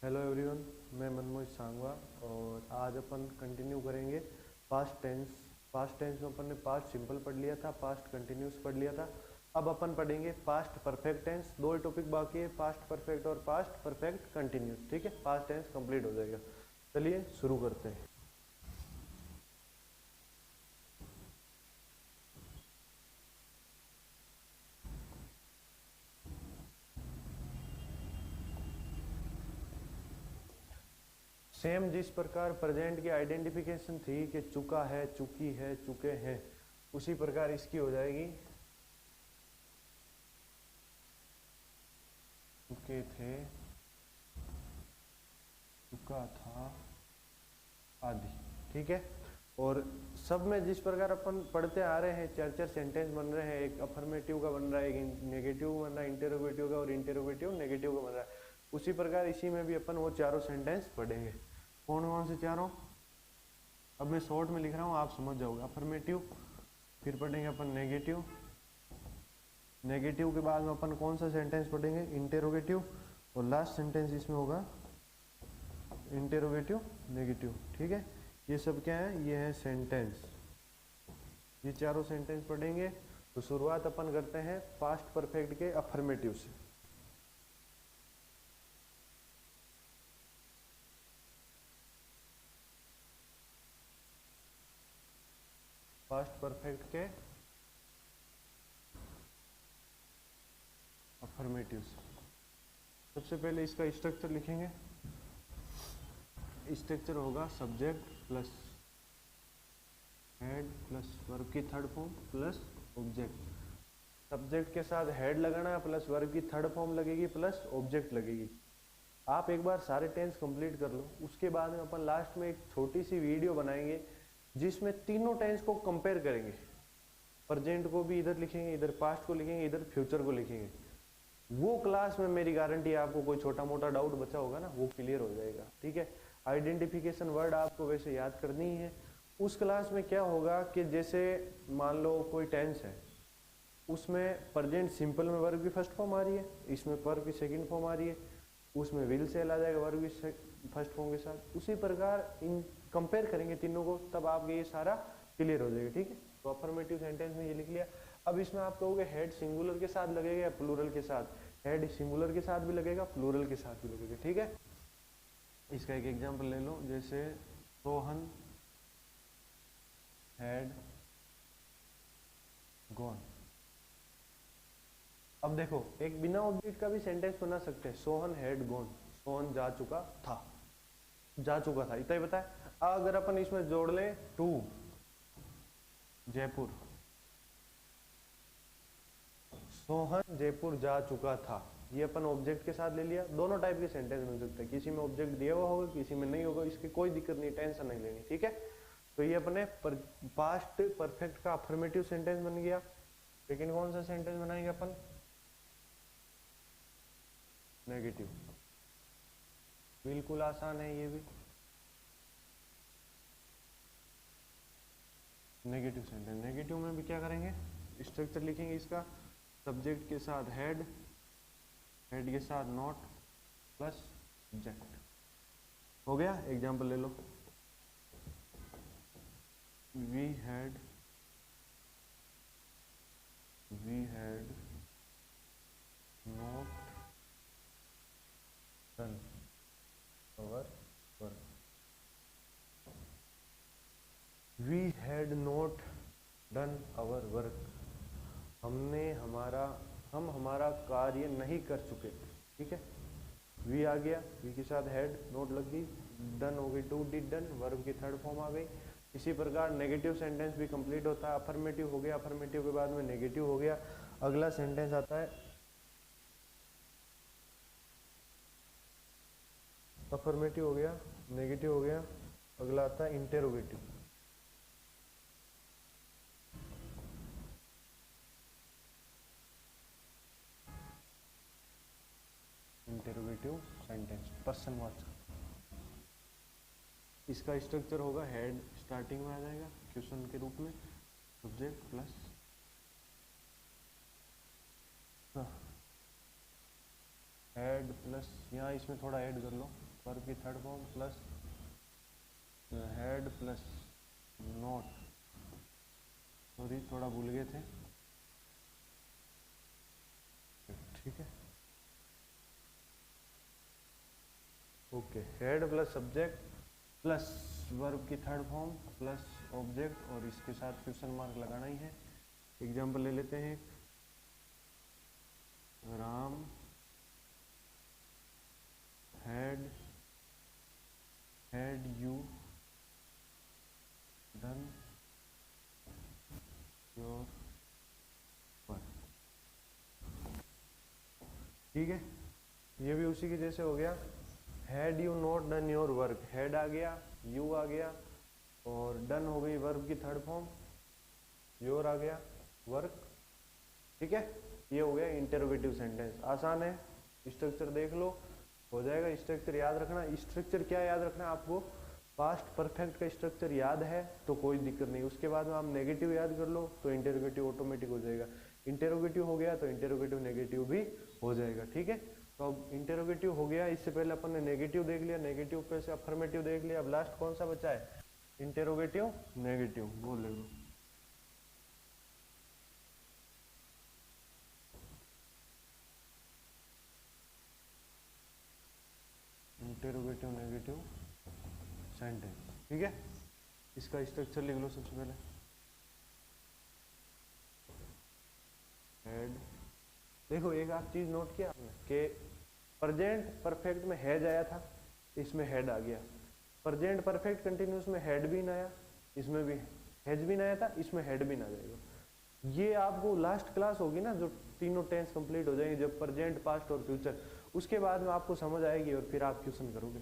Hello everyone, मैं मनमोज सांगवा और आज अपन कंटिन्यू करेंगे पास्ट टेंस। पास्ट टेंस में अपन ने पास्ट सिंपल पढ़ लिया था, पास्ट कंटिन्यूस पढ़ लिया था। अब अपन पढ़ेंगे पास्ट परफेक्ट टेंस। दो ही टॉपिक बाकी है, पास्ट परफेक्ट और पास्ट परफेक्ट कंटिन्यूस। ठीक है, पास्ट टेंस कंप्लीट हो जाएगा। चलिए शुरू करते हैं। सेम जिस प्रकार प्रेजेंट की आइडेंटिफिकेशन थी कि चुका है, चुकी है, चुके हैं, उसी प्रकार इसकी हो जाएगी चुके थे, चुका था आदि। ठीक है, और सब में जिस प्रकार अपन पढ़ते आ रहे हैं, चार चार सेंटेंस बन रहे हैं। एक अफर्मेटिव का बन रहा है, एक नेगेटिव बन रहा है, इंटेरोगेटिव का, और इंटेरोगेटिव नेगेटिव का बन रहा है। उसी प्रकार इसी में भी अपन वो चारों सेंटेंस पढ़ेंगे। कौन कौन से चारों? अब मैं शॉर्ट में लिख रहा हूँ, आप समझ जाओगे। अफर्मेटिव, फिर पढ़ेंगे अपन नेगेटिव। नेगेटिव के बाद में अपन कौन सा सेंटेंस पढ़ेंगे? इंटेरोगेटिव। और लास्ट सेंटेंस इसमें होगा इंटेरोगेटिव नेगेटिव। ठीक है, ये सब क्या है? ये है सेंटेंस। ये चारों सेंटेंस पढ़ेंगे। तो शुरुआत अपन करते हैं पास्ट परफेक्ट के अफर्मेटिव से। पास्ट परफेक्ट के अफर्मेटिव से सबसे पहले इसका स्ट्रक्चर लिखेंगे। स्ट्रक्चर होगा subject plus had plus verb की third form plus object. Subject के साथ हेड लगाना है, प्लस वर्ब की थर्ड फॉर्म लगेगी, प्लस ऑब्जेक्ट लगेगी। आप एक बार सारे टेंस कंप्लीट कर लो, उसके बाद में अपन लास्ट में एक छोटी सी वीडियो बनाएंगे जिसमें तीनों टेंस को कंपेयर करेंगे। प्रेजेंट को भी इधर लिखेंगे, इधर पास्ट को लिखेंगे, इधर फ्यूचर को लिखेंगे। वो क्लास में मेरी गारंटी है आपको कोई छोटा मोटा डाउट बचा होगा ना, वो क्लियर हो जाएगा। ठीक है, आइडेंटिफिकेशन वर्ड आपको वैसे याद करनी ही है। उस क्लास में क्या होगा कि जैसे मान लो कोई टेंस है, उसमें प्रेजेंट सिंपल में वर्ब की फर्स्ट फॉर्म आ रही है, इसमें वर्ब की सेकंड फॉर्म आ रही है, उसमें विल सेल आ जाएगा वर्ब की फर्स्ट फॉर्म के साथ। उसी प्रकार इन कंपेयर करेंगे तीनों को, तब आपके ये सारा क्लियर हो जाएगा। ठीक है, तो अफर्मेटिव सेंटेंस में ये लिख लिया। अब इसमें आप कहोगे हेड सिंगुलर के साथ लगेगा या प्लूरल के साथ? हेड सिंगुलर के साथ भी लगेगा, प्लूरल के साथ भी लगेगा। ठीक है, इसका एक एग्जांपल ले लो, जैसे सोहन हैड गॉन। अब देखो, एक बिना ऑब्जेक्ट का भी सेंटेंस बना सकते हैं। सोहन हैड गॉन, सोहन जा चुका था, जा चुका था, इतना ही बताया। अगर अपन इसमें जोड़ ले टू जयपुर, सोहन जयपुर जा चुका था, ये अपन ऑब्जेक्ट के साथ ले लिया। दोनों टाइप के सेंटेंस बन सकते हैं, किसी में ऑब्जेक्ट दिया हुआ होगा, किसी में नहीं होगा, इसकी कोई दिक्कत नहीं, टेंशन नहीं लेनी। ठीक है, तो ये अपने पास्ट परफेक्ट का अफर्मेटिव सेंटेंस बन गया। लेकिन कौन सा सेंटेंस बनाएंगे अपन? नेगेटिव। बिल्कुल आसान है ये भी। नेगेटिव सेंटेंस, नेगेटिव में भी क्या करेंगे? स्ट्रक्चर लिखेंगे इसका। सब्जेक्ट के साथ हेड, हेड के साथ नॉट प्लस ऑब्जेक्ट। हो गया, एग्जांपल ले लो। We had not done our work. We had not done our work, हम हमारा कार्य नहीं कर चुके थे। ठीक है, वी आ गया, वी के साथ हेड नोट लग गई, डन हो गई, टू डिड डन, वर्ब की थर्ड फॉर्म आ गई। इसी प्रकार नेगेटिव सेंटेंस भी कंप्लीट होता है। अफर्मेटिव हो गया, अफर्मेटिव के बाद में नेगेटिव हो गया। अगला सेंटेंस आता है, अफर्मेटिव हो गया, नेगेटिव हो गया, अगला आता है इंटेरोगेटिव। इंटेरोगेटिव सेंटेंस प्रश्नवाचक। इसका स्ट्रक्चर होगा, हेड स्टार्टिंग में आ जाएगा क्वेश्चन के रूप में, सब्जेक्ट प्लस हेड प्लस, यहाँ इसमें थोड़ा ऐड कर लो, वर्ब की third form plus had plus not, sorry थोड़ा भूल गए थे, ठीक है। Okay, head plus subject plus verb की थर्ड फॉर्म प्लस ऑब्जेक्ट, और इसके साथ क्वेश्चन मार्क लगाना ही है। एग्जाम्पल ले लेते हैं, Ram had you done your work, ठीक है। ये भी उसी के जैसे हो गया। Had you not done your work, had आ गया, यू आ गया, और डन हो गई वर्ब की थर्ड फॉर्म, योर आ गया, वर्क, ठीक है। ये हो गया इंटेरोगेटिव सेंटेंस। आसान है, स्ट्रक्चर देख लो, हो जाएगा। स्ट्रक्चर याद रखना। स्ट्रक्चर क्या याद रखना है आपको? पास्ट परफेक्ट का स्ट्रक्चर याद है तो कोई दिक्कत नहीं, उसके बाद में आप नेगेटिव याद कर लो तो इंटेरोगेटिव ऑटोमेटिक हो जाएगा। इंटेरोगेटिव हो गया तो इंटेरोगेटिव नेगेटिव भी हो जाएगा, ठीक है। तो अब इंटेरोगेटिव हो गया, इससे पहले अपन ने नेगेटिव देख लिया, नेगेटिव पे से अफर्मेटिव देख लिया, अब लास्ट कौन सा बचा है? इंटेरोगेटिव नेगेटिव, वो ले लो। इंटेरोगेटिव नेगेटिव सेंटेंस, ठीक है। इसका स्ट्रक्चर लिख लो सबसे पहले। हेड, देखो एक आप चीज नोट किया आपने कि प्रेजेंट परफेक्ट में हैज आया था, इसमें हेड आ गया। प्रेजेंट परफेक्ट कंटिन्यूस में हेड भी ना आया, इसमें भी हैज भी ना आया था, इसमें हेड भी ना जाएगा। ये आपको लास्ट क्लास होगी ना, जो तीनों टेंस कंप्लीट हो जाएंगे, जब प्रेजेंट पास्ट और फ्यूचर, उसके बाद में आपको समझ आएगी और फिर आप क्वेश्चन करोगे,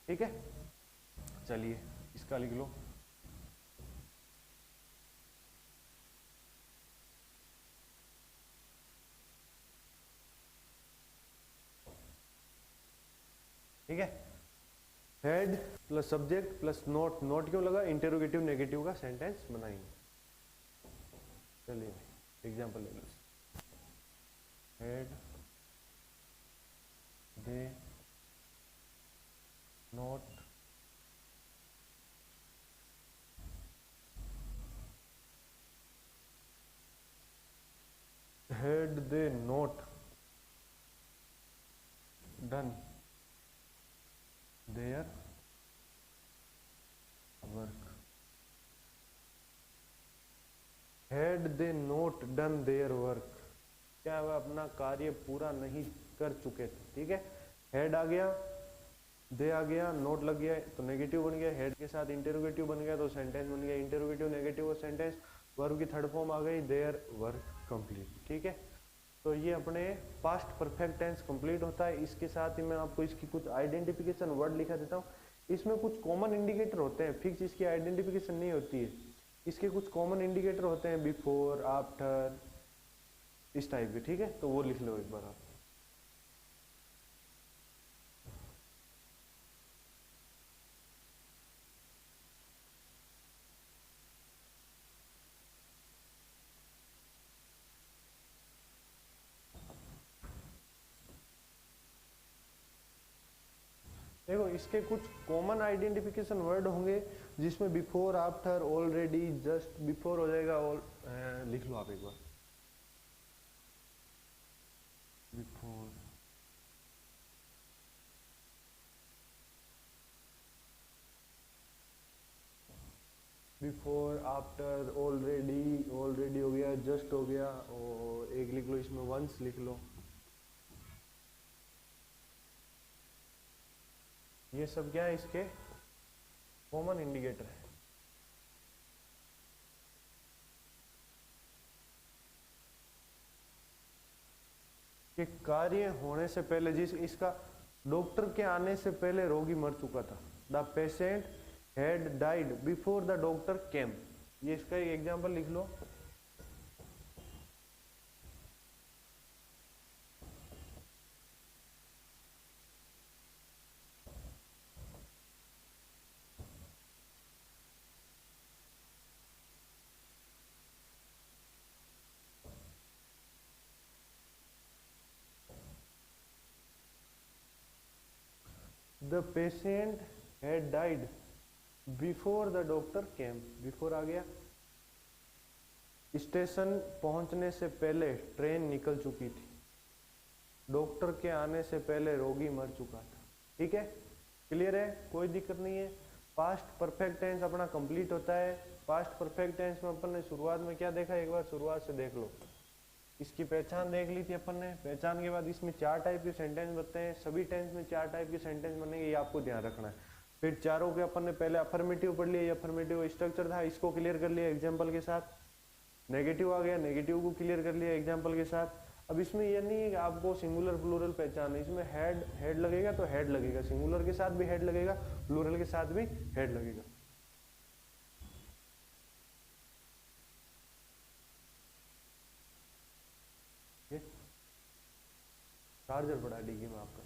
ठीक है। चलिए इसका लिख लो। ठीक है, had plus subject plus note, note क्यों लगा? इंटेरोगेटिव नेगेटिव का सेंटेंस बनाएंगे। चलिए एग्जांपल ले लो। Had they not had they not done their work, had they not done their work, क्या वह अपना कार्य पूरा नहीं कर चुके थे, ठीक है। हेड आ गया, दे आ गया, नोट लग गया तो नेगेटिव बन गया, हेड के साथ इंटेरोगेटिव बन गया तो सेंटेंस बन गया। इंटेरोगेटिव नेगेटिव और सेंटेंस, वर्ब की थर्ड फॉर्म आ गई, देयर वर्क कंप्लीट, ठीक है। तो ये अपने पास्ट परफेक्ट टेंस कंप्लीट होता है। इसके साथ ही मैं आपको इसकी कुछ आइडेंटिफिकेशन वर्ड लिखा देता हूँ। इसमें कुछ कॉमन इंडिकेटर होते हैं, फिक्स इसकी आइडेंटिफिकेशन नहीं होती है। इसके कुछ कॉमन इंडिकेटर होते हैं, बिफोर, आफ्टर, इस टाइप के, ठीक है। तो वो लिख लो एक बार आप। देखो इसके कुछ कॉमन आइडेंटिफिकेशन वर्ड होंगे जिसमें before, after, already, just before हो जाएगा, ऑल लिख लो आप एक बार। Before, before, after, already, already हो गया, जस्ट हो गया, और एक लिख लो इसमें वंस लिख लो। ये सब क्या है? इसके कॉमन इंडिकेटर है। कि कार्य होने से पहले, जिस इसका डॉक्टर के आने से पहले रोगी मर चुका था, the patient had died before the doctor came. ये इसका एक एग्जांपल लिख लो। The patient had died before the doctor came. Before आ गया, स्टेशन पहुंचने से पहले ट्रेन निकल चुकी थी, डॉक्टर के आने से पहले रोगी मर चुका था। ठीक है, क्लियर है, कोई दिक्कत नहीं है। पास्ट परफेक्ट टेंस अपना कंप्लीट होता है। पास्ट परफेक्ट टेंस में अपन ने शुरुआत में क्या देखा, एक बार शुरुआत से देख लो। इसकी पहचान देख ली थी अपन ने। पहचान के बाद इसमें 4 टाइप के सेंटेंस बनते हैं, सभी टेंस में 4 टाइप के सेंटेंस बनेंगे, ये आपको ध्यान रखना है। फिर चारों के अपन ने पहले अफर्मेटिव पढ़ लिया, ये अफर्मेटिव स्ट्रक्चर था, इसको क्लियर कर लिया एग्जाम्पल के साथ। नेगेटिव आ गया, नेगेटिव को क्लियर कर लिया एग्जाम्पल के साथ। अब इसमें ये नहीं है कि आपको सिंगुलर प्लूरल पहचान है, इसमें हेड लगेगा तो हेड लगेगा, सिंगुलर के साथ भी हेड लगेगा, प्लूरल के साथ भी हेड लगेगा। चार्जर पड़ा डिग्गी में आपका।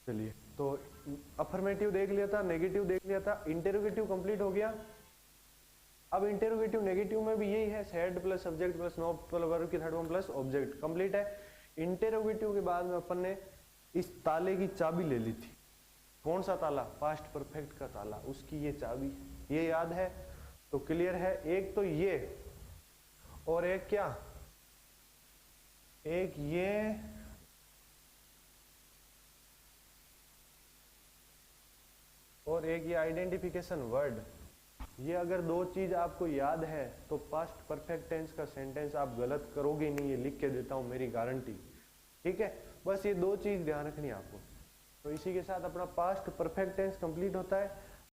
चलिए, तो अफर्मेटिव देख लिया था, नेगेटिव देख लिया था, इंटेरोगेटिव कंप्लीट हो गया। अब इंटेरोगेटिव नेगेटिव में भी यही है, had plus subject plus no verb की third form plus object, complete है। इंटेरोगेटिव के बाद में अपन ने इस ताले की चाबी ले ली थी। कौन सा ताला, पास्ट परफेक्ट का ताला, उसकी ये चाबी, ये याद है तो क्लियर है। एक तो ये और एक क्या, एक ये और एक ये आइडेंटिफिकेशन वर्ड। ये अगर 2 चीज आपको याद है तो पास्ट परफेक्ट टेंस का सेंटेंस आप गलत करोगे नहीं, ये लिख के देता हूं, मेरी गारंटी। ठीक है, बस ये 2 चीज ध्यान रखनी है आपको। तो इसी के साथ अपना पास्ट परफेक्ट टेंस कंप्लीट होता है।